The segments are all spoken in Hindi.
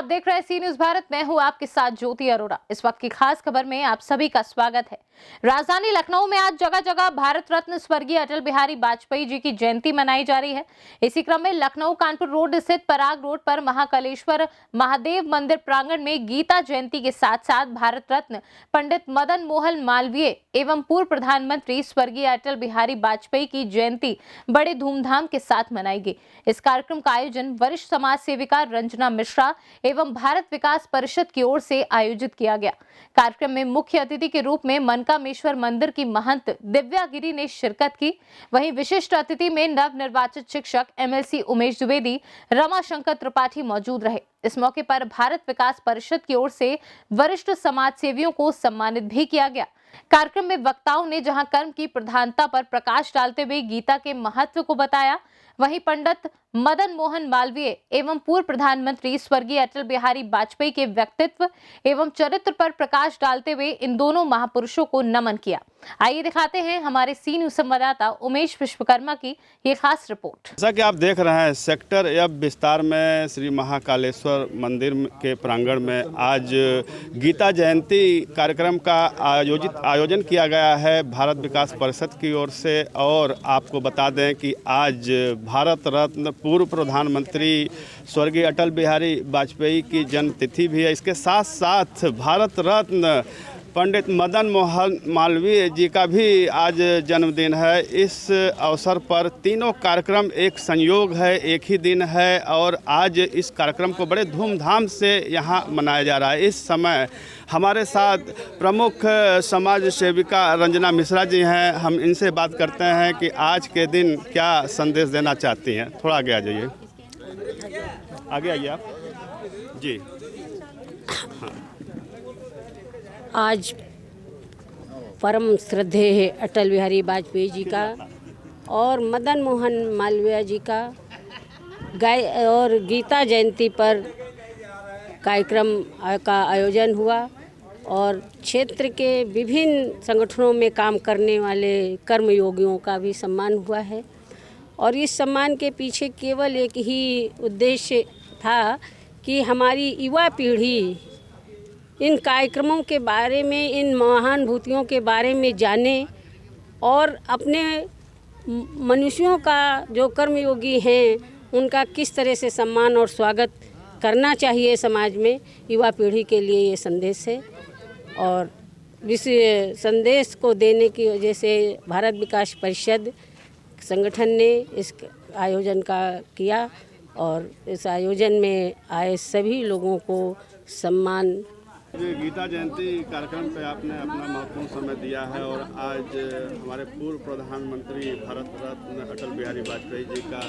देख रहे हैं सी न्यूज भारत। मैं हूं आपके साथ ज्योति अरोड़ा। इस वक्त की खास खबर में आप सभी का स्वागत है। राजधानी लखनऊ में आज जगह जगह भारत रत्न स्वर्गीय अटल बिहारी वाजपेयी जी की जयंती मनाई जा रही है। इसी क्रम में लखनऊ कानपुर रोड स्थित पराग रोड पर महाकालेश्वर महादेव मंदिर प्रांगण में गीता जयंती के साथ साथ भारत रत्न पंडित मदन मोहन मालवीय एवं पूर्व प्रधानमंत्री स्वर्गीय अटल बिहारी वाजपेयी की जयंती बड़े धूमधाम के साथ मनाई गई। इस कार्यक्रम का आयोजन वरिष्ठ समाज सेविका रंजना मिश्रा एवं भारत विकास परिषद की ओर से आयोजित किया गया। कार्यक्रम में मुख्य अतिथि के रूप में मनकामेश्वर मंदिर की महंत दिव्या गिरी ने शिरकत की। वहीं विशिष्ट अतिथि में नवनिर्वाचित शिक्षक एमएलसी उमेश द्विवेदी, रमाशंकर त्रिपाठी मौजूद रहे। इस मौके पर भारत विकास परिषद की ओर से वरिष्ठ समाज सेवियों को सम्मानित भी किया गया। कार्यक्रम में वक्ताओं ने जहां कर्म की प्रधानता पर प्रकाश डालते हुए गीता के महत्व को बताया, वहीं पंडित मदन मोहन मालवीय एवं पूर्व प्रधानमंत्री स्वर्गीय अटल बिहारी वाजपेयी के व्यक्तित्व एवं चरित्र पर प्रकाश डालते हुए इन दोनों महापुरुषों को नमन किया। आइए दिखाते हैं हमारे सी न्यूज संवाददाता उमेश विश्वकर्मा की ये खास रिपोर्ट। जैसा कि आप देख रहे हैं सेक्टर एफ विस्तार में श्री महाकालेश्वर मंदिर के प्रांगण में आज गीता जयंती कार्यक्रम का आयोजन किया गया है भारत विकास परिषद की ओर से। और आपको बता दें कि आज भारत रत्न पूर्व प्रधानमंत्री स्वर्गीय अटल बिहारी वाजपेयी की जन्म तिथि भी है। इसके साथ साथ भारत रत्न पंडित मदन मोहन मालवीय जी का भी आज जन्मदिन है। इस अवसर पर तीनों कार्यक्रम एक संयोग है, एक ही दिन है और आज इस कार्यक्रम को बड़े धूमधाम से यहाँ मनाया जा रहा है। इस समय हमारे साथ प्रमुख समाज सेविका रंजना मिश्रा जी हैं। हम इनसे बात करते हैं कि आज के दिन क्या संदेश देना चाहती हैं। थोड़ा आगे आ जाइए, आगे आइए आप जी। हाँ। आज परम श्रद्धेय अटल बिहारी वाजपेयी जी का और मदन मोहन मालवीय जी का और गीता जयंती पर कार्यक्रम का आयोजन हुआ और क्षेत्र के विभिन्न संगठनों में काम करने वाले कर्मयोगियों का भी सम्मान हुआ है। और इस सम्मान के पीछे केवल एक ही उद्देश्य था कि हमारी युवा पीढ़ी इन कार्यक्रमों के बारे में, इन महानुभूतियों के बारे में जाने और अपने मनुष्यों का जो कर्मयोगी हैं उनका किस तरह से सम्मान और स्वागत करना चाहिए समाज में, युवा पीढ़ी के लिए ये संदेश है। और इस संदेश को देने की वजह से भारत विकास परिषद संगठन ने इस आयोजन का किया और इस आयोजन में आए सभी लोगों को सम्मान। ये गीता जयंती कार्यक्रम पे आपने अपना महत्वपूर्ण समय दिया है और आज हमारे पूर्व प्रधानमंत्री भारत रत्न अटल बिहारी वाजपेयी जी का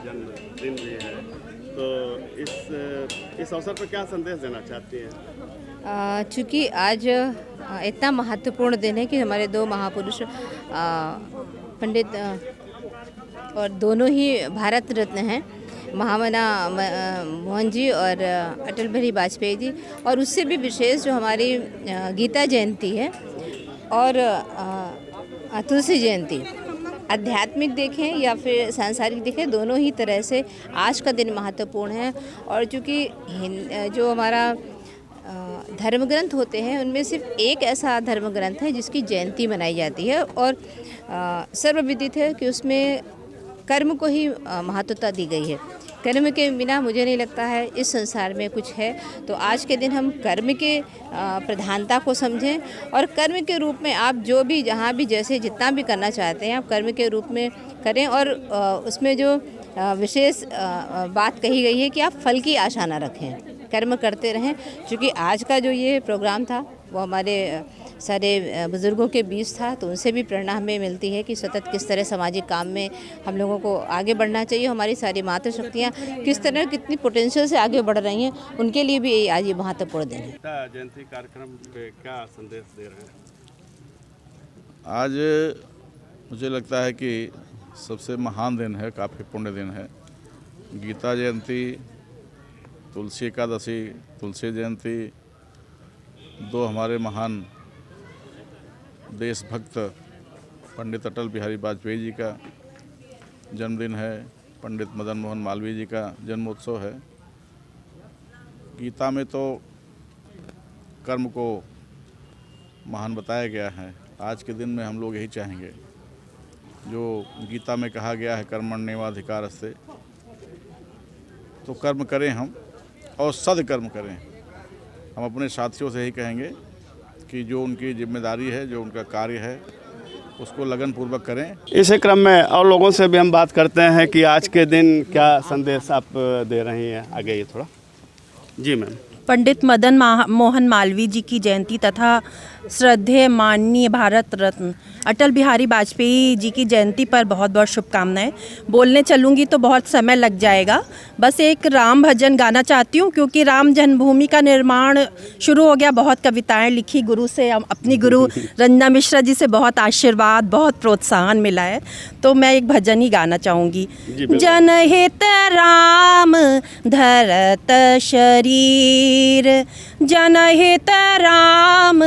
जन्मदिन भी है, तो इस अवसर पर क्या संदेश देना चाहती हैं? चूँकि आज इतना महत्वपूर्ण दिन है कि हमारे दो महापुरुष पंडित और दोनों ही भारत रत्न हैं, महामना मोहन जी और अटल बिहारी वाजपेयी जी। और उससे भी विशेष जो हमारी गीता जयंती है और तुलसी जयंती, आध्यात्मिक देखें या फिर सांसारिक देखें, दोनों ही तरह से आज का दिन महत्वपूर्ण है। और चूँकि जो हमारा धर्म ग्रंथ होते हैं उनमें सिर्फ एक ऐसा धर्म ग्रंथ है जिसकी जयंती मनाई जाती है और सर्वविदित है कि उसमें कर्म को ही महत्वता दी गई है। कर्म के बिना मुझे नहीं लगता है इस संसार में कुछ है। तो आज के दिन हम कर्म के प्रधानता को समझें और कर्म के रूप में आप जो भी जहाँ भी जैसे जितना भी करना चाहते हैं आप कर्म के रूप में करें। और उसमें जो विशेष बात कही गई है कि आप फल की आशा ना रखें, कर्म करते रहें। क्योंकि आज का जो ये प्रोग्राम था वो हमारे सारे बुज़ुर्गों के बीच था, तो उनसे भी प्रेरणा हमें मिलती है कि सतत किस तरह सामाजिक काम में हम लोगों को आगे बढ़ना चाहिए। हमारी सारी मातृशक्तियाँ किस तरह कितनी पोटेंशियल से आगे बढ़ रही हैं, उनके लिए भी आज ये महत्वपूर्ण दिन है। जयंती कार्यक्रम पे क्या संदेश दे रहे हैं? आज मुझे लगता है कि सबसे महान दिन है, काफ़ी पुण्य दिन है। गीता जयंती, तुलसी एकादशी, तुलसी जयंती, दो हमारे महान देशभक्त पंडित अटल बिहारी वाजपेयी जी का जन्मदिन है, पंडित मदन मोहन मालवीय जी का जन्मोत्सव है। गीता में तो कर्म को महान बताया गया है। आज के दिन में हम लोग यही चाहेंगे, जो गीता में कहा गया है कर्मण्येवाधिकारस्ते, तो कर्म करें हम और सदकर्म करें। हम अपने साथियों से यही कहेंगे कि जो उनकी जिम्मेदारी है, जो उनका कार्य है, उसको लगनपूर्वक करें। इसी क्रम में और लोगों से भी हम बात करते हैं कि आज के दिन क्या संदेश आप दे रही हैं। आगे ये थोड़ा जी मैम। पंडित मदन मोहन मालवीय जी की जयंती तथा श्रद्धेय माननीय भारत रत्न अटल बिहारी वाजपेयी जी की जयंती पर बहुत बहुत शुभकामनाएं। बोलने चलूँगी तो बहुत समय लग जाएगा। बस एक राम भजन गाना चाहती हूँ, क्योंकि राम जन्मभूमि का निर्माण शुरू हो गया। बहुत कविताएं लिखी गुरु से, अपनी गुरु रंजना मिश्रा जी से बहुत आशीर्वाद, बहुत प्रोत्साहन मिला है, तो मैं एक भजन ही गाना चाहूँगी। जनहित राम धरत शरीर, जनहित राम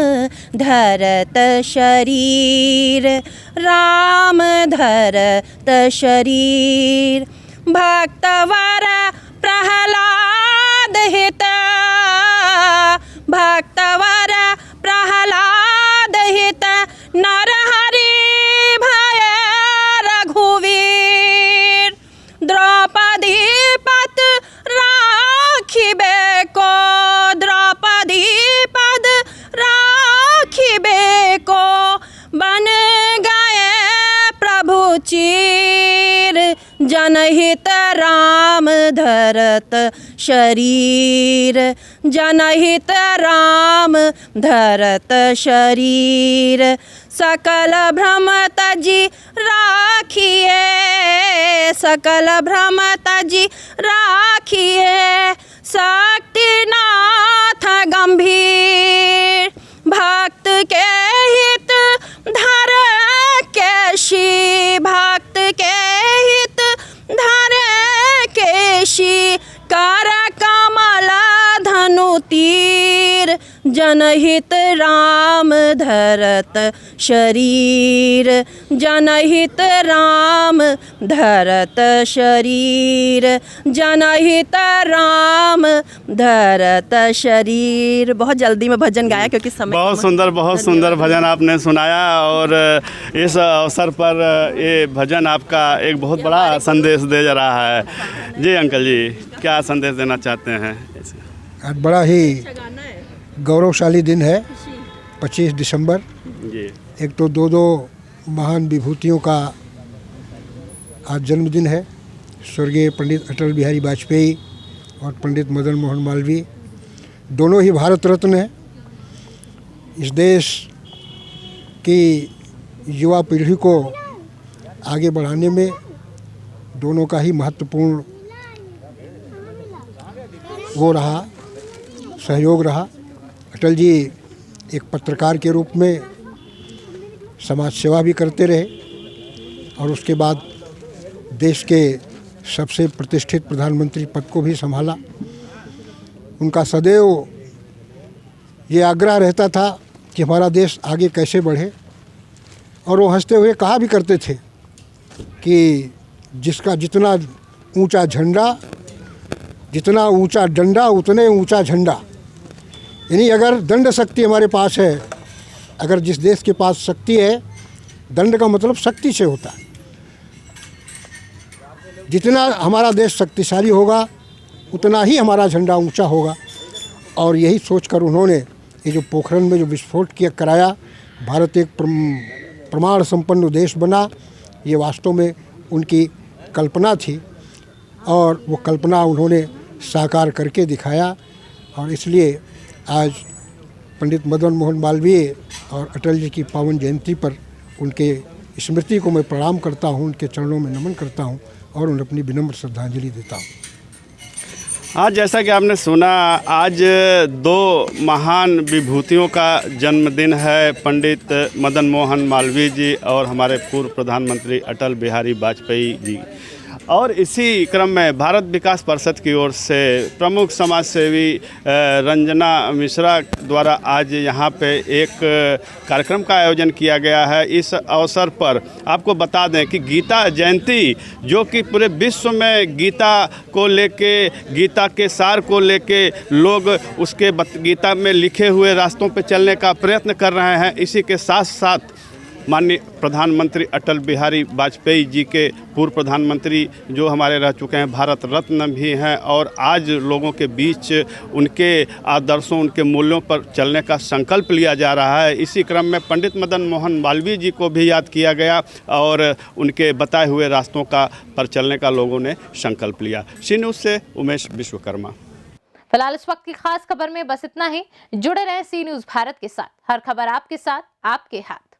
धरत शरीर, राम धरत शरीर, भक्तवर प्रहलाद हित, भक्तवर प्रहलाद हित, नरहरि भय रघुवीर, द्रौपदी पद राखिबे को, द्रौपदी पद राखिबे को, बन गए प्रभु चीर, जनहित राम धरत शरीर, जनहित राम धरत शरीर, सकल भ्रम तजी राखिए, सकल भ्रम तजी राखिए, शक्तिनाथ गंभीर, भक्त के हित धर केशी, भक्त के हित धर केशी, कर कमल धनु तीर, जनहित राम धरत शरीर, जनहित राम धरत शरीर, जनहित राम धरत शरीर। बहुत जल्दी में भजन गाया क्योंकि समय बहुत सुंदर भजन आपने सुनाया, और इस अवसर पर ये भजन आपका एक बहुत बड़ा संदेश दे जा रहा है। जी अंकल जी, क्या संदेश देना चाहते हैं? आज बड़ा ही गौरवशाली दिन है, 25 दिसंबर। जी। एक तो दो महान विभूतियों का आज जन्मदिन है, स्वर्गीय पंडित अटल बिहारी वाजपेयी और पंडित मदन मोहन मालवीय, दोनों ही भारत रत्न हैं। इस देश की युवा पीढ़ी को आगे बढ़ाने में दोनों का ही महत्वपूर्ण वो रहा, सहयोग रहा। अटल जी एक पत्रकार के रूप में समाज सेवा भी करते रहे, और उसके बाद देश के सबसे प्रतिष्ठित प्रधानमंत्री पद को भी संभाला। उनका सदैव ये आग्रह रहता था कि हमारा देश आगे कैसे बढ़े, और वो हंसते हुए कहा भी करते थे कि जिसका जितना ऊंचा झंडा, जितना ऊंचा डंडा, उतने ऊंचा झंडा। यानी अगर दंड शक्ति हमारे पास है, अगर जिस देश के पास शक्ति है, दंड का मतलब शक्ति से होता है, जितना हमारा देश शक्तिशाली होगा उतना ही हमारा झंडा ऊंचा होगा। और यही सोचकर उन्होंने ये जो पोखरण में जो विस्फोट कराया, भारत एक प्रमाण संपन्न देश बना, ये वास्तव में उनकी कल्पना थी, और वो कल्पना उन्होंने साकार करके दिखाया। और इसलिए आज पंडित मदन मोहन मालवीय और अटल जी की पावन जयंती पर उनके स्मृति को मैं प्रणाम करता हूँ, उनके चरणों में नमन करता हूँ और उन्हें अपनी विनम्र श्रद्धांजलि देता हूँ। आज जैसा कि आपने सुना, आज दो महान विभूतियों का जन्मदिन है, पंडित मदन मोहन मालवीय जी और हमारे पूर्व प्रधानमंत्री अटल बिहारी वाजपेयी जी। और इसी क्रम में भारत विकास परिषद की ओर से प्रमुख समाज सेवी रंजना मिश्रा द्वारा आज यहाँ पे एक कार्यक्रम का आयोजन किया गया है। इस अवसर पर आपको बता दें कि गीता जयंती, जो कि पूरे विश्व में गीता को लेके, गीता के सार को लेके लोग उसके गीता में लिखे हुए रास्तों पे चलने का प्रयत्न कर रहे हैं। इसी के साथ साथ माननीय प्रधानमंत्री अटल बिहारी वाजपेयी जी के पूर्व प्रधानमंत्री जो हमारे रह चुके हैं, भारत रत्न भी हैं, और आज लोगों के बीच उनके आदर्शों, उनके मूल्यों पर चलने का संकल्प लिया जा रहा है। इसी क्रम में पंडित मदन मोहन मालवीय जी को भी याद किया गया और उनके बताए हुए रास्तों का पर चलने का लोगों ने संकल्प लिया। सी न्यूज़ से उमेश विश्वकर्मा। फिलहाल इस वक्त की खास खबर में बस इतना ही। जुड़े रहें सी न्यूज़ भारत के साथ। हर खबर आपके साथ, आपके हाथ।